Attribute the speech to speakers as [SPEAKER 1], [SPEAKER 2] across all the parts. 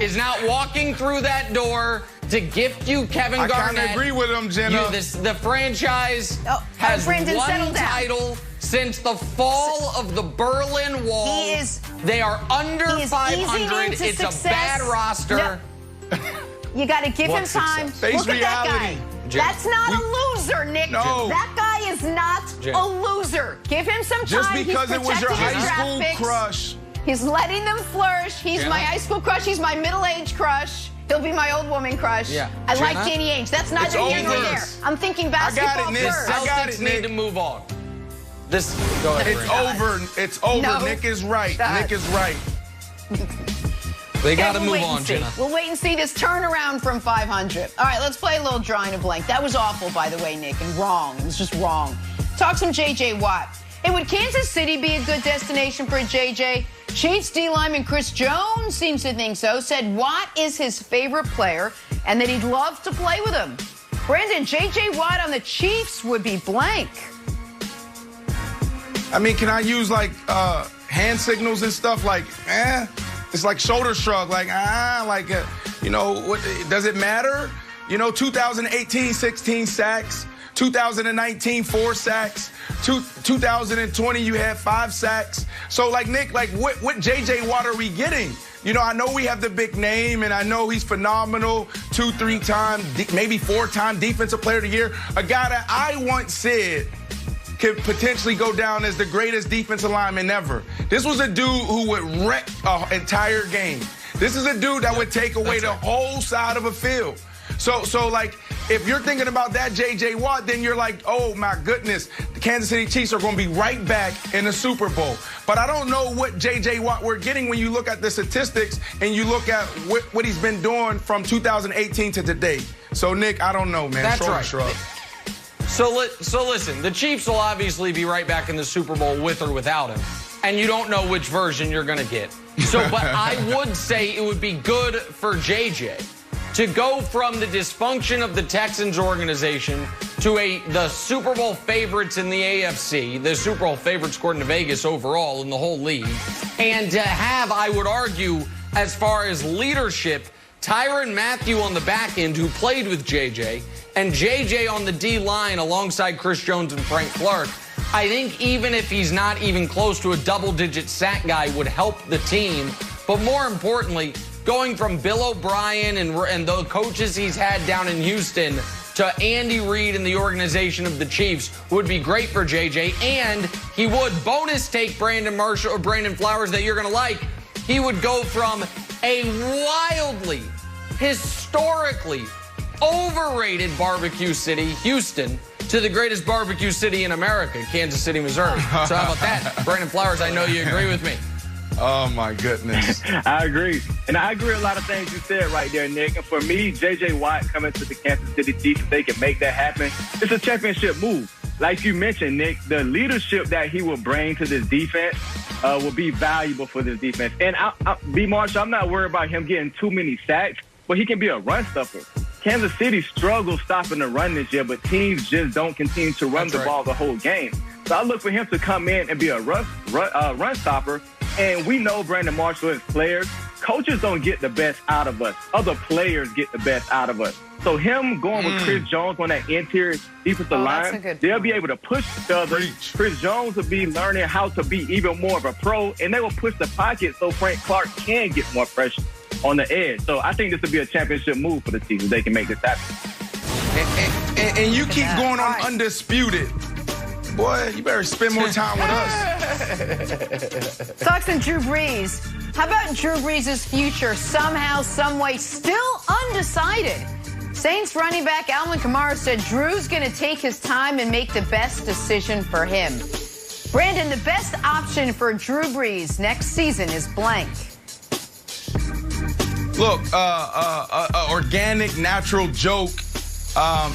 [SPEAKER 1] is not walking through that door to gift you Kevin Garnett.
[SPEAKER 2] I kind of agree with him, Jenna.
[SPEAKER 1] The franchise has
[SPEAKER 3] Brandon,
[SPEAKER 1] one title since the fall of the Berlin Wall. They are under 500. It's a bad roster.
[SPEAKER 3] No. You got to give him time. Look at that guy. That's not a loser, Nick.
[SPEAKER 2] No.
[SPEAKER 3] That guy is not a loser. Give him some time.
[SPEAKER 2] Just because it was your high school crush.
[SPEAKER 3] He's letting them flourish. He's my high school crush. He's my middle-age crush. He'll be my old woman crush.
[SPEAKER 1] Yeah.
[SPEAKER 3] I like Danny Ainge. That's neither here nor there. I'm thinking basketball first.
[SPEAKER 1] I got it, Nick. Need to move on. Go ahead.
[SPEAKER 2] It's over. It's over.
[SPEAKER 3] No.
[SPEAKER 2] Nick is right. Nick is right.
[SPEAKER 1] They got to move on, Jenna.
[SPEAKER 3] We'll wait and see this turnaround from 500. All right, let's play a little drawing a blank. That was awful, by the way, Nick, and wrong. It was just wrong. Talk some J.J. Watt. Hey, would Kansas City be a good destination for J.J.? Chiefs D lineman Chris Jones seems to think so. Said Watt is his favorite player and that he'd love to play with him. Brandon, J.J. Watt on the Chiefs would be blank.
[SPEAKER 2] I mean, can I use, like, hand signals and stuff? Like, It's like shoulder shrug, like, you know, does it matter? You know, 2018, 16 sacks. 2019, 4 sacks. 2020, you had 5 sacks. So, like, Nick, like, what J.J. Watt are we getting? You know, I know we have the big name, and I know he's phenomenal, 2, 3-time, maybe 4-time Defensive Player of the Year. A guy that I once said could potentially go down as the greatest defensive lineman ever. This was a dude who would wreck an entire game. This is a dude that would take away the whole side of a field. So like, if you're thinking about that J.J. Watt, then you're like, oh, my goodness, the Kansas City Chiefs are going to be right back in the Super Bowl. But I don't know what J.J. Watt we're getting when you look at the statistics and you look at what he's been doing from 2018 to today. So, Nick, I don't know, man.
[SPEAKER 1] That's right.
[SPEAKER 2] Shrug.
[SPEAKER 1] So listen, the Chiefs will obviously be right back in the Super Bowl with or without him. And you don't know which version you're going to get. But I would say it would be good for JJ to go from the dysfunction of the Texans organization to the Super Bowl favorites in the AFC, the Super Bowl favorites according to Vegas overall in the whole league, and to have, I would argue, as far as leadership, Tyrann Mathieu on the back end who played with JJ, and JJ on the D-line alongside Chris Jones and Frank Clark. I think even if he's not even close to a double-digit sack guy would help the team. But more importantly, going from Bill O'Brien and the coaches he's had down in Houston to Andy Reid and the organization of the Chiefs would be great for JJ. And he would bonus take Brandon Marshall or Brandon Flowers that you're going to like. He would go from a wildly, historically overrated barbecue city, Houston, to the greatest barbecue city in America, Kansas City, Missouri. So how about that? Brandon Flowers, I know you agree with me.
[SPEAKER 2] Oh, my goodness.
[SPEAKER 4] I agree. And I agree with a lot of things you said right there, Nick. And for me, J.J. Watt coming to the Kansas City Chiefs, if they can make that happen, it's a championship move. Like you mentioned, Nick, the leadership that he will bring to this defense will be valuable for this defense. And B. Marshall, I'm not worried about him getting too many sacks, but he can be a run stuffer. Kansas City struggles stopping the run this year, but teams just don't continue to run the ball the whole game. So I look for him to come in and be a run stopper. And we know Brandon Marshall is players. Coaches don't get the best out of us. Other players get the best out of us. So him going with Chris Jones on that interior defensive line, they'll be able to push each other. Chris Jones will be learning how to be even more of a pro, and they will push the pocket so Frank Clark can get more pressure on the edge. So I think this will be a championship move for the Chiefs if they can make this happen.
[SPEAKER 2] And you keep going on undisputed. Boy, you better spend more time with us.
[SPEAKER 3] Talk some Drew Brees. How about Drew Brees' future somehow, some way, still undecided? Saints running back Alvin Kamara said Drew's going to take his time and make the best decision for him. Brandon, the best option for Drew Brees next season is blank.
[SPEAKER 2] Look, organic, natural joke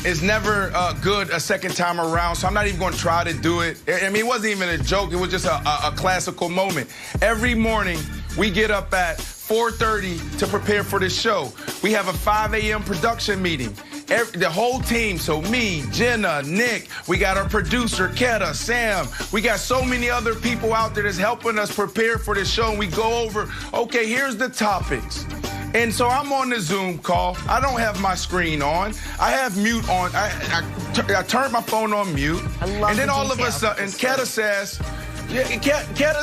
[SPEAKER 2] is never good a second time around, so I'm not even going to try to do it. I mean, it wasn't even a joke. It was just a classical moment. Every morning, we get up at 4:30 to prepare for this show. We have a 5 a.m. production meeting. The whole team, so me, Jenna, Nick, we got our producer, Ketta, Sam. We got so many other people out there that's helping us prepare for this show, and we go over, okay, here's the topics. And so I'm on the Zoom call. I don't have my screen on. I have mute on. I turned my phone on mute. And then all of a sudden, Keta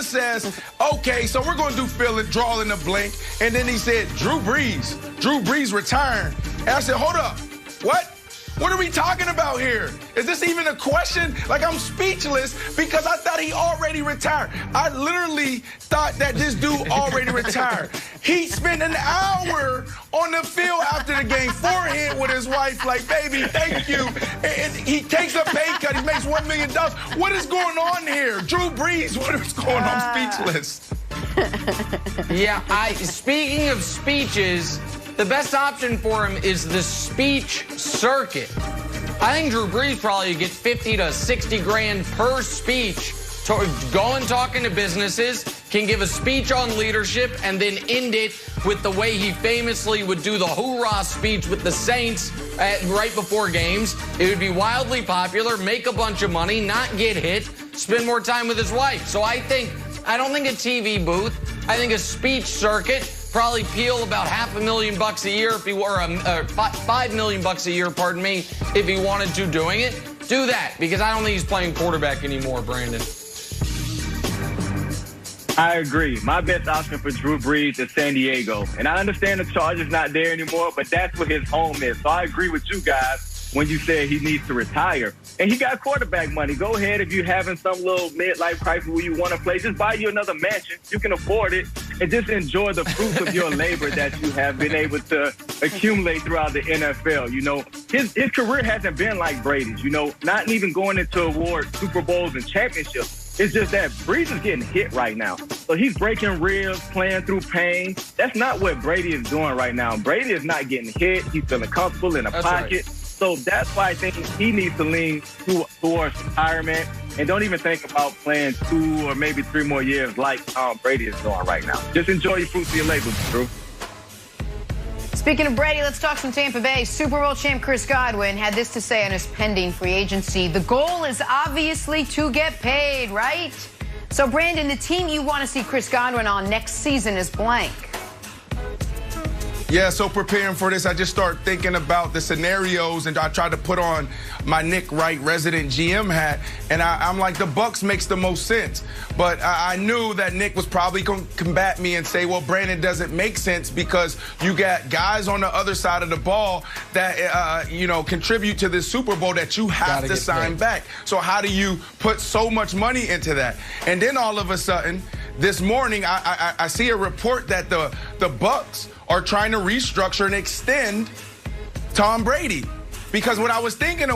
[SPEAKER 2] says, okay, so we're going to do fill and draw in the blink. And then he said, Drew Brees retiring. And I said, hold up, what? What are we talking about here? Is this even a question? Like, I'm speechless because I thought he already retired. I literally thought that this dude already retired. He spent an hour on the field after the game, forehead with his wife, like, baby, thank you. And he takes a pay cut. He makes $1 million. What is going on here? Drew Brees, what is going on? I'm speechless.
[SPEAKER 1] Yeah, speaking of speeches, the best option for him is the speech circuit. I think Drew Brees probably gets 50 to 60 grand per speech. Going talking to businesses, can give a speech on leadership, and then end it with the way he famously would do the hoorah speech with the Saints right before games. It would be wildly popular, make a bunch of money, not get hit, spend more time with his wife. So I don't think a TV booth. I think a speech circuit. Probably peel about $500,000 a year if he were $5 million a year, pardon me, if he wanted to doing it. Do that, because I don't think he's playing quarterback anymore, Brandon.
[SPEAKER 4] I agree. My best option for Drew Brees is San Diego. And I understand the Chargers not there anymore, but that's where his home is. So I agree with you guys when you said he needs to retire. And he got quarterback money. Go ahead, if you're having some little midlife crisis where you want to play, just buy you another mansion. You can afford it. And just enjoy the fruits of your labor that you have been able to accumulate throughout the NFL. You know, his career hasn't been like Brady's, you know, not even going into awards, Super Bowls, and championships. It's just that Brees is getting hit right now. So he's breaking ribs, playing through pain. That's not what Brady is doing right now. Brady is not getting hit. He's feeling comfortable in a pocket. Right. So that's why I think he needs to lean towards retirement and don't even think about playing 2 or maybe 3 more years like Tom Brady is doing right now. Just enjoy your fruits of your labor, Drew.
[SPEAKER 3] Speaking of Brady, let's talk some Tampa Bay. Super Bowl champ Chris Godwin had this to say on his pending free agency. The goal is obviously to get paid, right? So, Brandon, the team you want to see Chris Godwin on next season is blank.
[SPEAKER 2] Yeah, so preparing for this, I just start thinking about the scenarios, and I try to put on my Nick Wright resident GM hat, and I'm like, the Bucs makes the most sense. But I knew that Nick was probably going to combat me and say, well, Brandon, doesn't make sense because you got guys on the other side of the ball that, contribute to this Super Bowl that you have to sign back. So how do you put so much money into that? And then all of a sudden, this morning, I see a report that the Bucs are trying to restructure and extend Tom Brady. Because what I was thinking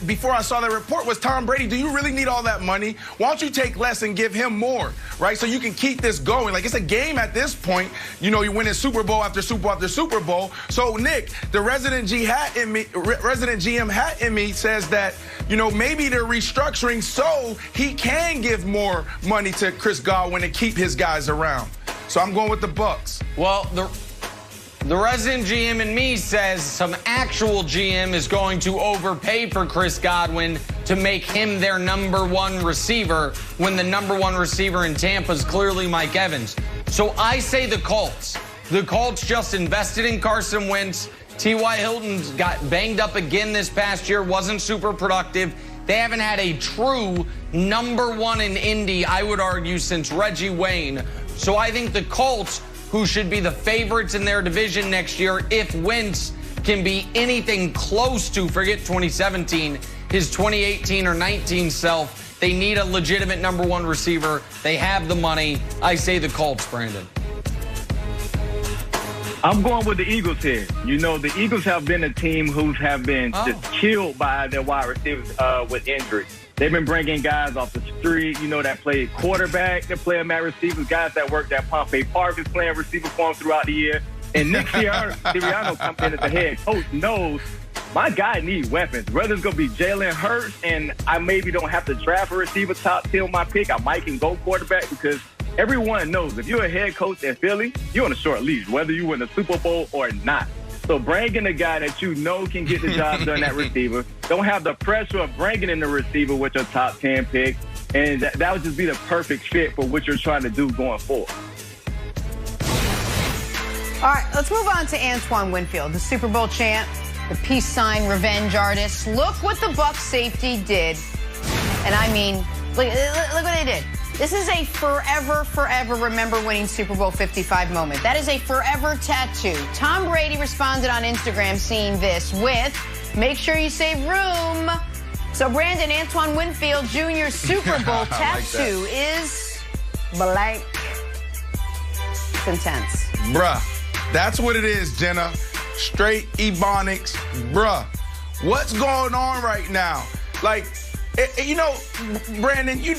[SPEAKER 2] before I saw that report was, Tom Brady, do you really need all that money? Why don't you take less and give him more, right? So you can keep this going. Like, it's a game at this point. You know, you're winning Super Bowl after Super Bowl after Super Bowl. So, Nick, the resident GM hat in me says that, maybe they're restructuring so he can give more money to Chris Godwin and keep his guys around. So I'm going with the Bucs.
[SPEAKER 1] Well, the resident GM in me says some actual GM is going to overpay for Chris Godwin to make him their .1 receiver when the .1 receiver in Tampa is clearly Mike Evans. So I say the Colts. The Colts just invested in Carson Wentz. T.Y. Hilton got banged up again this past year, wasn't super productive. They haven't had a true .1 in Indy, I would argue, since Reggie Wayne. So I think the Colts, who should be the favorites in their division next year, if Wentz can be anything close to, forget 2017, his 2018 or 19 self, they need a legitimate .1 receiver. They have the money. I say the Colts, Brandon.
[SPEAKER 4] I'm going with the Eagles here. You know, the Eagles have been a team who have been just killed by their wide receivers with injury. They've been bringing guys off the street, that play quarterback, that play them at receivers, guys that worked at Pompey Park is playing receiver for them throughout the year. And Nick Sirianni comes in as the head coach, knows my guy needs weapons. Whether it's going to be Jalen Hurts and I maybe don't have to draft a receiver top 10 my pick, I might can go quarterback because everyone knows if you're a head coach in Philly, you're on a short leash, whether you win the Super Bowl or not. So bringing a guy that can get the job done at receiver, don't have the pressure of bringing in the receiver with your top 10 pick, and that would just be the perfect fit for what you're trying to do going forward.
[SPEAKER 3] All right, let's move on to Antoine Winfield, the Super Bowl champ, the peace sign revenge artist. Look what the Bucs safety did. And I mean, look what they did. This is a forever, forever remember winning Super Bowl 55 moment. That is a forever tattoo. Tom Brady responded on Instagram seeing this with, make sure you save room. So Brandon, Antoine Winfield Jr.'s Super Bowl tattoo is blank. It's intense.
[SPEAKER 2] Bruh, that's what it is, Jenna. Straight Ebonics. Bruh, what's going on right now? Like, you know, Brandon, you know.